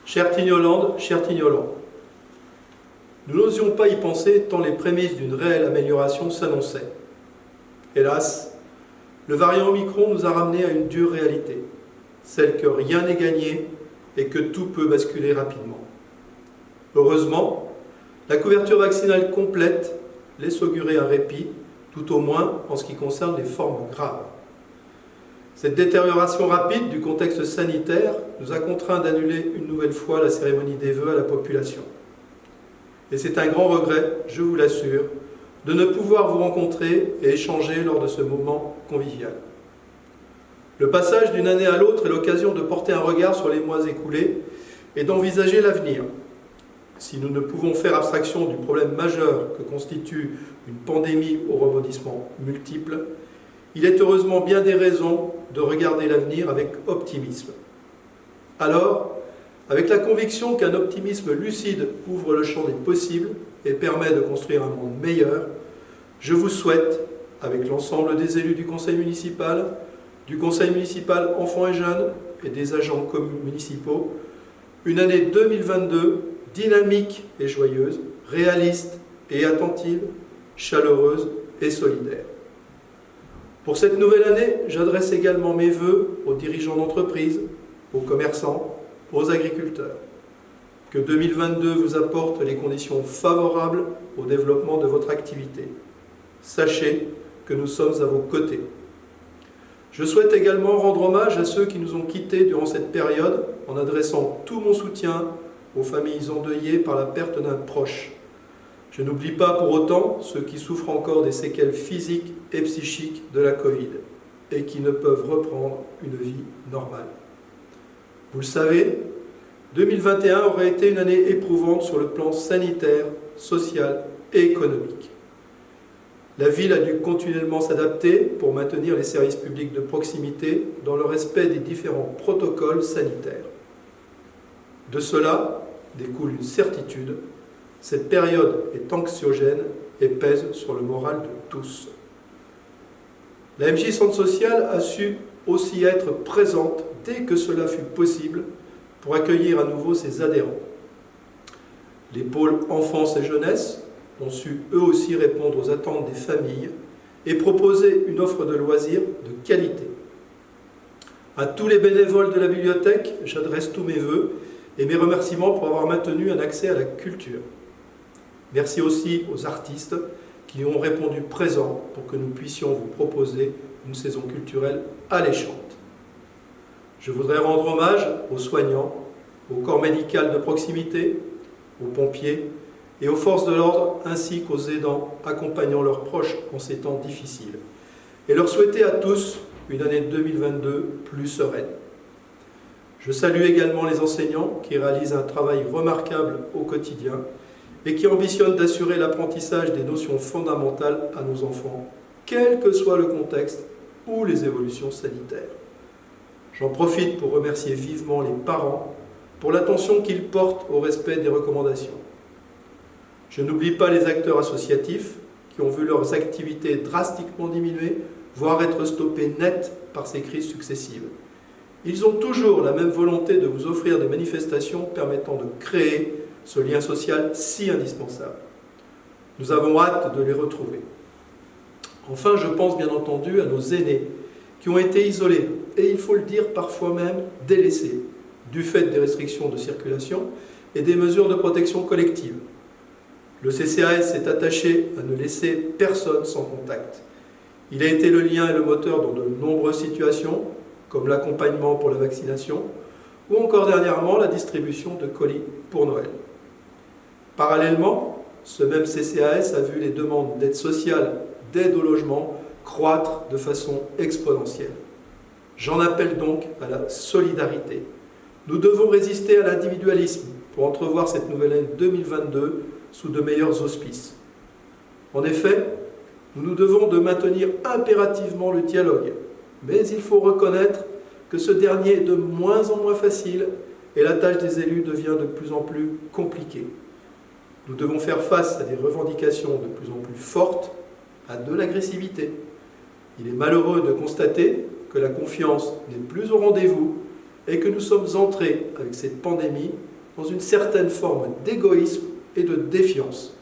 Cher Tignoland, cher Tignoland, nous n'osions pas y penser tant les prémices d'une réelle amélioration s'annonçaient. Hélas, le variant Omicron nous a ramenés à une dure réalité, celle que rien n'est gagné et que tout peut basculer rapidement. Heureusement, la couverture vaccinale complète laisse augurer un répit, tout au moins en ce qui concerne les formes graves. Cette détérioration rapide du contexte sanitaire nous a contraints d'annuler une nouvelle fois la cérémonie des vœux à la population. Et c'est un grand regret, je vous l'assure, de ne pouvoir vous rencontrer et échanger lors de ce moment convivial. Le passage d'une année à l'autre est l'occasion de porter un regard sur les mois écoulés et d'envisager l'avenir. Si nous ne pouvons faire abstraction du problème majeur que constitue une pandémie aux rebondissements multiples, il est heureusement bien des raisons de regarder l'avenir avec optimisme. Alors, avec la conviction qu'un optimisme lucide ouvre le champ des possibles et permet de construire un monde meilleur, je vous souhaite, avec l'ensemble des élus du conseil municipal enfants et jeunes et des agents municipaux, une année 2022 dynamique et joyeuse, réaliste et attentive, chaleureuse et solidaire. Pour cette nouvelle année, j'adresse également mes vœux aux dirigeants d'entreprise, aux commerçants, aux agriculteurs. Que 2022 vous apporte les conditions favorables au développement de votre activité. Sachez que nous sommes à vos côtés. Je souhaite également rendre hommage à ceux qui nous ont quittés durant cette période en adressant tout mon soutien aux familles endeuillées par la perte d'un proche. Je n'oublie pas pour autant ceux qui souffrent encore des séquelles physiques et psychiques de la Covid et qui ne peuvent reprendre une vie normale. Vous le savez, 2021 aurait été une année éprouvante sur le plan sanitaire, social et économique. La ville a dû continuellement s'adapter pour maintenir les services publics de proximité dans le respect des différents protocoles sanitaires. De cela découle une certitude, cette période est anxiogène et pèse sur le moral de tous. La MJ Centre Social a su aussi être présente dès que cela fut possible pour accueillir à nouveau ses adhérents. Les pôles enfance et jeunesse ont su eux aussi répondre aux attentes des familles et proposer une offre de loisirs de qualité. À tous les bénévoles de la bibliothèque, j'adresse tous mes vœux et mes remerciements pour avoir maintenu un accès à la culture. Merci aussi aux artistes qui ont répondu présents pour que nous puissions vous proposer une saison culturelle alléchante. Je voudrais rendre hommage aux soignants, au corps médical de proximité, aux pompiers et aux forces de l'ordre ainsi qu'aux aidants accompagnant leurs proches en ces temps difficiles et leur souhaiter à tous une année 2022 plus sereine. Je salue également les enseignants qui réalisent un travail remarquable au quotidien et qui ambitionnent d'assurer l'apprentissage des notions fondamentales à nos enfants, quel que soit le contexte ou les évolutions sanitaires. J'en profite pour remercier vivement les parents pour l'attention qu'ils portent au respect des recommandations. Je n'oublie pas les acteurs associatifs qui ont vu leurs activités drastiquement diminuer, voire être stoppées net par ces crises successives. Ils ont toujours la même volonté de vous offrir des manifestations permettant de créer ce lien social si indispensable. Nous avons hâte de les retrouver. Enfin, je pense bien entendu à nos aînés qui ont été isolés et, il faut le dire, parfois même délaissés du fait des restrictions de circulation et des mesures de protection collective. Le CCAS s'est attaché à ne laisser personne sans contact. Il a été le lien et le moteur dans de nombreuses situations, comme l'accompagnement pour la vaccination, ou encore dernièrement la distribution de colis pour Noël. Parallèlement, ce même CCAS a vu les demandes d'aide sociale, d'aide au logement, croître de façon exponentielle. J'en appelle donc à la solidarité. Nous devons résister à l'individualisme pour entrevoir cette nouvelle année 2022 sous de meilleurs auspices. En effet, nous nous devons de maintenir impérativement le dialogue, mais il faut reconnaître que ce dernier est de moins en moins facile et la tâche des élus devient de plus en plus compliquée. Nous devons faire face à des revendications de plus en plus fortes, à de l'agressivité. Il est malheureux de constater que la confiance n'est plus au rendez-vous et que nous sommes entrés avec cette pandémie dans une certaine forme d'égoïsme et de défiance,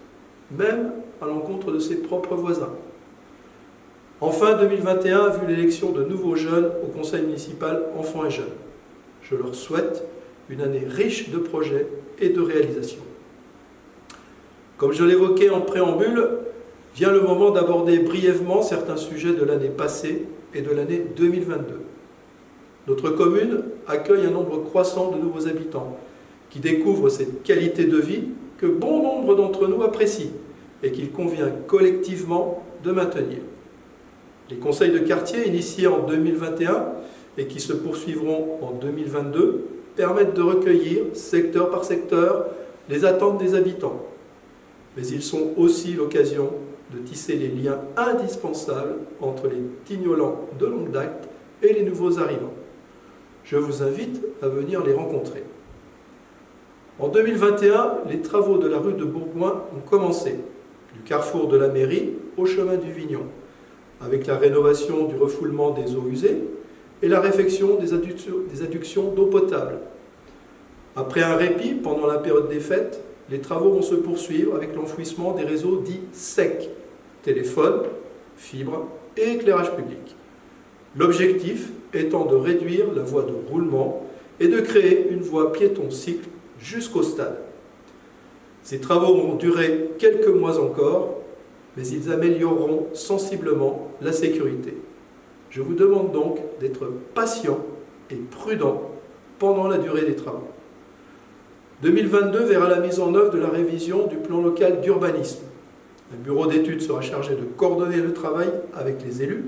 même à l'encontre de ses propres voisins. Enfin, 2021 a vu l'élection de nouveaux jeunes au conseil municipal Enfants et Jeunes. Je leur souhaite une année riche de projets et de réalisations. Comme je l'évoquais en préambule, vient le moment d'aborder brièvement certains sujets de l'année passée et de l'année 2022. Notre commune accueille un nombre croissant de nouveaux habitants qui découvrent cette qualité de vie que bon nombre d'entre nous apprécient et qu'il convient collectivement de maintenir. Les conseils de quartier initiés en 2021 et qui se poursuivront en 2022 permettent de recueillir, secteur par secteur, les attentes des habitants. Mais ils sont aussi l'occasion de tisser les liens indispensables entre les Tignolans de longue date et les nouveaux arrivants. Je vous invite à venir les rencontrer. En 2021, les travaux de la rue de Bourgoin ont commencé, du carrefour de la mairie au chemin du Vignon, avec la rénovation du refoulement des eaux usées et la réfection des adductions d'eau potable. Après un répit pendant la période des fêtes, les travaux vont se poursuivre avec l'enfouissement des réseaux dits secs, téléphone, fibre et éclairage public. L'objectif étant de réduire la voie de roulement et de créer une voie piéton-cycle jusqu'au stade. Ces travaux vont durer quelques mois encore, mais ils amélioreront sensiblement la sécurité. Je vous demande donc d'être patient et prudent pendant la durée des travaux. 2022 verra la mise en œuvre de la révision du plan local d'urbanisme. Un bureau d'études sera chargé de coordonner le travail avec les élus.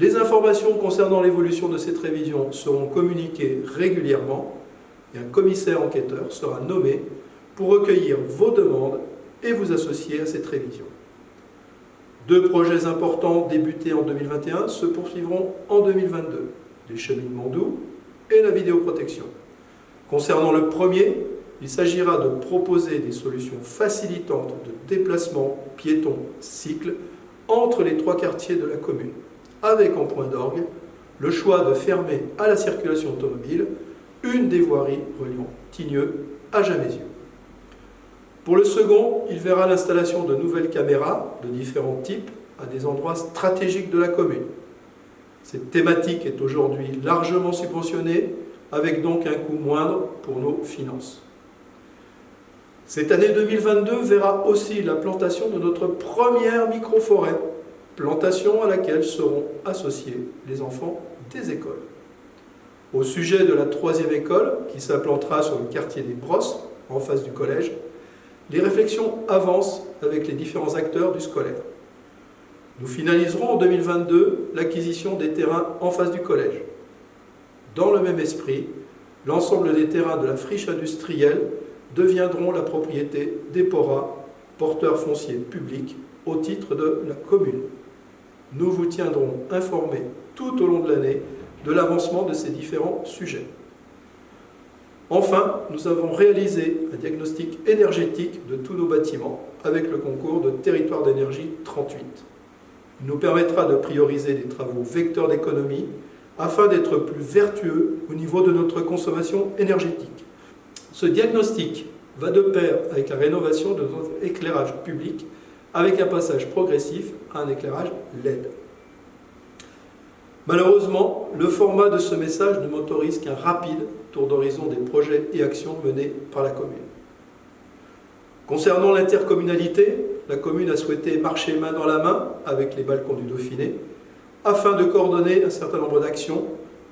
Les informations concernant l'évolution de cette révision seront communiquées régulièrement et un commissaire enquêteur sera nommé pour recueillir vos demandes et vous associer à cette révision. 2 projets importants débutés en 2021 se poursuivront en 2022, les cheminements doux et la vidéoprotection. Concernant le premier, il s'agira de proposer des solutions facilitantes de déplacement piéton-cycle entre les 3 quartiers de la commune, avec en point d'orgue le choix de fermer à la circulation automobile une des voiries reliant Tignieux à Jamézieux. Pour le second, il verra l'installation de nouvelles caméras de différents types à des endroits stratégiques de la commune. Cette thématique est aujourd'hui largement subventionnée, avec donc un coût moindre pour nos finances. Cette année 2022 verra aussi la plantation de notre première micro-forêt, plantation à laquelle seront associés les enfants des écoles. Au sujet de la 3e école, qui s'implantera sur le quartier des Brosses, en face du collège, les réflexions avancent avec les différents acteurs du scolaire. Nous finaliserons en 2022 l'acquisition des terrains en face du collège. Dans le même esprit, l'ensemble des terrains de la friche industrielle deviendront la propriété d'Epora, porteur foncier public, au titre de la commune. Nous vous tiendrons informés tout au long de l'année de l'avancement de ces différents sujets. Enfin, nous avons réalisé un diagnostic énergétique de tous nos bâtiments avec le concours de Territoire d'énergie 38. Il nous permettra de prioriser des travaux vecteurs d'économie afin d'être plus vertueux au niveau de notre consommation énergétique. Ce diagnostic va de pair avec la rénovation de notre éclairage public avec un passage progressif à un éclairage LED. Malheureusement, le format de ce message ne m'autorise qu'un rapide tour d'horizon des projets et actions menés par la commune. Concernant l'intercommunalité, la commune a souhaité marcher main dans la main avec les balcons du Dauphiné afin de coordonner un certain nombre d'actions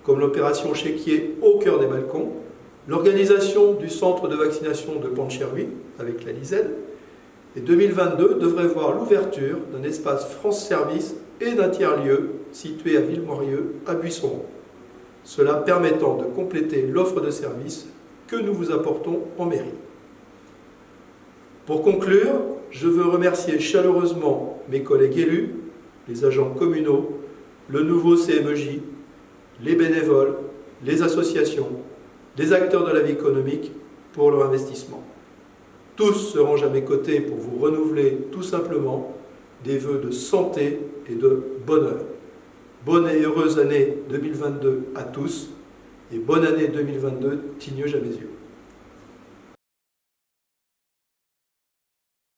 comme l'opération Chéquier au cœur des balcons, l'organisation du centre de vaccination de Pancherhuis avec la LISED, et 2022 devrait voir l'ouverture d'un espace France Service et d'un tiers-lieu situé à Villemorieux, à Buisson. Cela permettant de compléter l'offre de services que nous vous apportons en mairie. Pour conclure, je veux remercier chaleureusement mes collègues élus, les agents communaux, le nouveau CMEJ, les bénévoles, les associations, les acteurs de la vie économique pour leur investissement. Tous se rangent à mes côtés pour vous renouveler tout simplement des vœux de santé et de bonheur. Bonne et heureuse année 2022 à tous et bonne année 2022 Tignieux-Jamézieux.